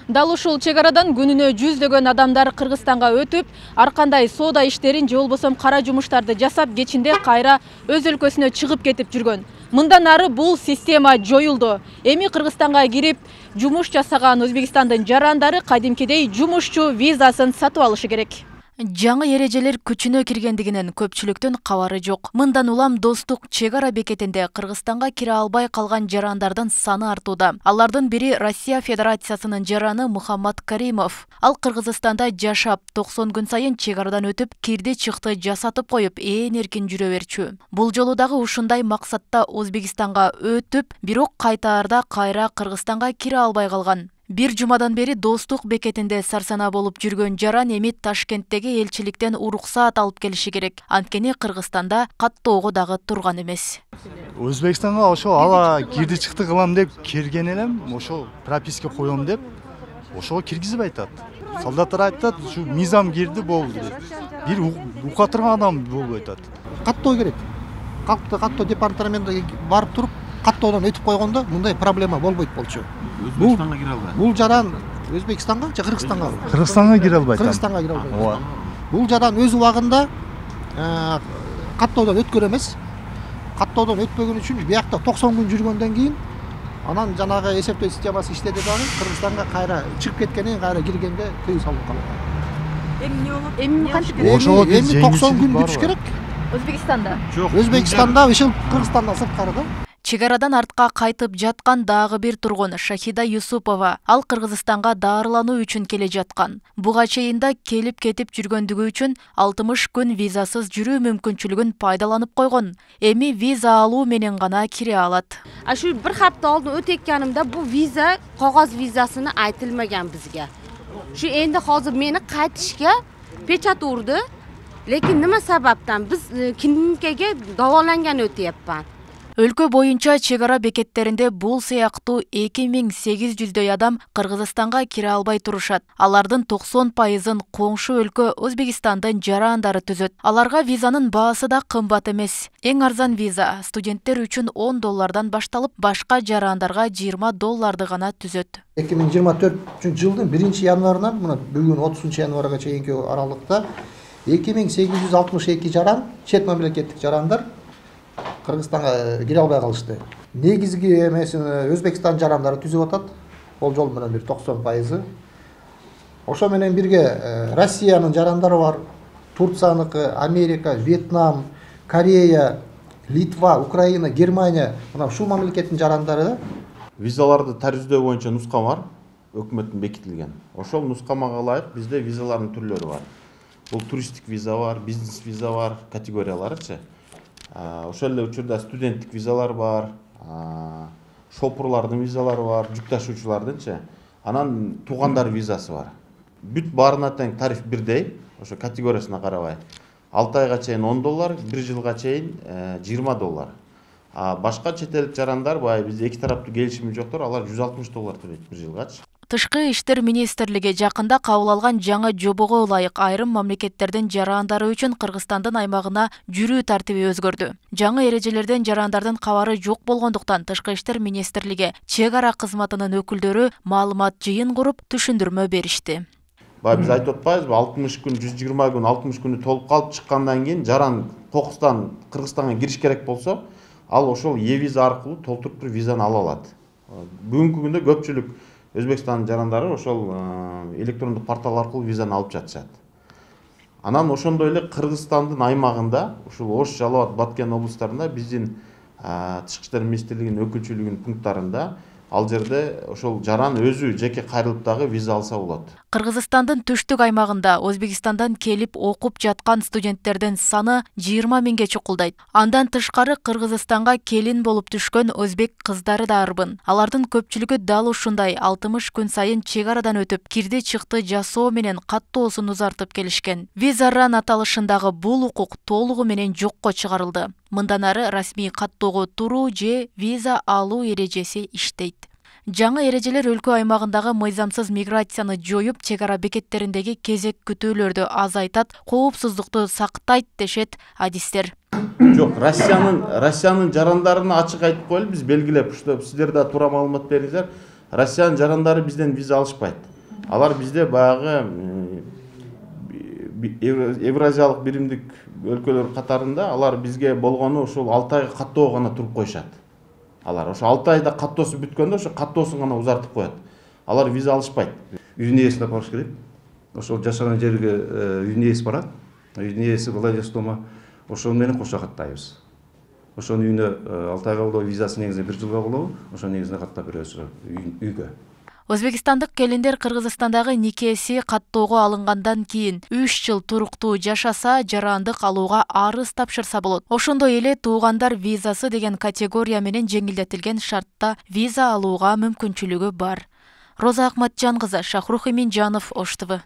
Дал ушул чек арадан күнүнө жүздөгөн адамдар Кыргызстанга өтүп, ар кандай соода иштерин же болбосо кара жумуштарды жасап, кечинде кайра өз өлкөсүнө чыгып кетип жүргөн. Мындан ары бул система жоюлду. Эми Кыргызстанга кирип, жумуш жасаган Өзбекстандын жарандары кадимкидей жумушчу визасын сатып алышы керек. Жаңы эрежелер күчүнө киргендигинен көпчүлүктүн кабары жок. Мындан улам Достук чек ара бекетинде Кыргызстанга кире албай калган жарандардын саны артууда. Алардын бири Россия Федерациясынын жараны Мухаммад Каримов. Ал Кыргызстанда жашап, 90 күн сайын чек арадан өтүп, кирди чыкты жасатып коюп, ээн эркин жүрө берчү. Бул жолу дагы ушундай максатта Өзбекстанга өтүп, бирок кайтаарда кайра Кыргызстанга кире албай калган. Бир жумадан бери Достук бекетинде сарсана болуп жүргөн жаран эми Ташкенттеги элчиликтен уруксаат алып келиши керек. Анткени Кыргызстанда каттоого дагы турган эмес. Өзбекстанга ошо ала кирди чыкты кылам деп кирген элем, ошо прописка коем деп, ошого киргизип айтат. Солдаттар айтат, ушу мизам кирди болду деп. Бир ука турган адам болуп айтат. Каттоо керек. Каттоо департаментине барып туруп, каттоодон өтүп койгондо мындай проблема болбойт болчу. Өзбекстанга кире албайт. Бул жаран Өзбекстанга же Кыргызстанга? Кыргызстанга кире албайт. Кыргызстанга кире албайт. Бул жаран өз убагында каттоодон өткөн эмес. Каттоодон өтпөгөн үчүн биякта 90 күн жүргөндөн кийин анан жанагы эсептөө системасы иштеди дагы Кыргызстанга кайра чыгып кеткенин кайра киргенде тыюу салып калат. Эми эмне болот? Эми кантип? Эми 90 күн күтүш керек. Өзбекстанда. Өзбекстанда, ишил Кыргызстандан сырткары да. Чек арадан артка кайтып жаткан дагы бир тургун Шахида Юсупова. Ал Кыргызстанга дарылануу үчүн келе жаткан. Буга чейин да келип кетип жүргөндүгү үчүн 60 күн визасыз жүрүү мүмкүнчүлүгүн пайдаланып койгон. Эми виза алуу менен гана кире алат. Ашу бир хапта алдын өтөткөнүмдө бу виза кагаз визасыны айтылмаган бизге. Шу энди hozir мени кайтышка печат урду. Lekin nima sababdan biz klinikага даваланган өтөйапман. Өлкө боюнча чек ара бекеттеринде бул сыяктуу 2800дөй адам Кыргызстанга кире албай турушат. Алардын 90%-ын коңшу өлкө Өзбекстандын жарандары түзөт. Аларга визанын баасы да кымбат эмес. Эң арзан виза студенттер үчүн $10 башталып, башка жарандарга $20 гана түзөт. 2024 жылдын 1-январынан мына бүгүн 30 январга чейинки аралыкта 2862 жаран, чет мамлекеттик жарандар Кыргызстанга кире албай калышты. Негизги эмесин Өзбекстан жарандары түзүп атат. Ол жол менен бир 90%. Ошо менен бирге Россиянын жарандары бар, Турцияныкы, Америка, Вьетнам, Корея, Литва, Украина, Германия, мына ушул мамлекеттин жарандары. Визаларды тарифтөө боюнча нуска бар, өкмөттүн бекитилген. Ошол нускамага ылайык бизде визалардын түрлөрү бар. Бул туристик виза бар, бизнес виза бар, категорияларычы. Ошол эле учурда студенттик визалар бар, шопурлардын визалары бар, жүк ташуучулардынчы. Анан туугандар визасы бар. Бүт баарына тең тариф бирдей, ошо категориясына карабай. 6 айга чейин $10, 1 жылга чейин $20. Башка чет элдик жарандар бай бизде эки тараптуу келишими жоктор, алар $160 төлөйт 1 жылгачы. Тышкы иштер министрлиги жакында кабыл алган жаңы жобого ылайык айрым мамлекеттердин жарандары үчүн Кыргызстандын аймагына жүрүү тартиби өзгөрдү. Жаңы эрежелерден жарандардын кабары жок болгондуктан Тышкы иштер министрлиги чек ара кызматынын өкүлдөрү маалымат жыйын куруп түшүндүрмө беришти. Биз айтып атпайбызбы, 60 күн, 120 күн, 60 күнү толуп калып чыккандан кийин жаран Кокустан Кыргызстанга кириш керек болсо, ал ошол e-виза аркылуу толтуруп бир визаны ала алат. Бүгүнкү күндө көпчүлүк Өзбекстан жарандары ошол электрондук портал аркылуу визаны алып жатышат. Анан ошондой эле Кыргызстандын аймагында, ушул Ош, Жалал абад, Баткен облустарында биздин Тышкы иштер министрлигинин өкүлчүлүгүнүн пункттарында ал жерде ошол жаран өзү жеке кайрылып дагы виза алса болот. Кыргызстандын түштүк аймагында Өзбекстандан келип окуп жаткан студенттердин саны 20 миңге чукулдайт. Андан тышкары Кыргызстанга келин болуп түшкөн өзбек кыздары да арбын. Алардын көпчүлүгү дал ушундай 60 күн сайын чек арадан өтүп, кирди чыкты жасоо менен каттоосун узартып келишкен. Виза ран аталышындагы бул укук толугу менен жокко чыгарылды. Мындан ары расмий каттоого туруу же виза алуу эрежеси иштейт. Жаңы эрежелер өлкө аймагындагы мыйзамсыз миграцияны жоюп, чек ара бекеттериндеги кезек күтүүлөрдү азайтат, коопсуздукту сактайт дешет адистер. Жок, Россиянын жарандарын ачык айтып коелу, биз белгилеп, ушта сиздер да туура маалымат бериңиздер. Россиянын жарандары бизден виза алышпайт. Алар бизде баягы Евразиялык биримдик өлкөлөр катарында алар бизге болгону ошол 6 айга каттоо гана туруп коюшат. Алар ошо 6 айда каттоосу бүткөндө ошо каттоосун гана узартып коет. Алар виза алышпайт. Үйүнө ээсине барыш керек. Ошол жашаган жерге үйүнө ээси барат. Үйүнө ээси Владивостома ошол менен кошо каттайбыз. Ошонун үйүнө 6 айга болобу, визасы негизинде 1 жылга болобу, ошонун негизинде каттап беребиз үйгө. Өзбекстандык келиндер Кыргызстандагы никеси каттоого алынгандан кийин 3 жыл туруктуу жашаса, жарандык алууга арыз тапшырса болот. Ошондой эле туугандар визасы деген категория менен жеңилдетилген шартта виза алууга мүмкүнчүлүгү бар. Роза Акматжан кызы, Шахрух Эминжанов, Ош ТВ.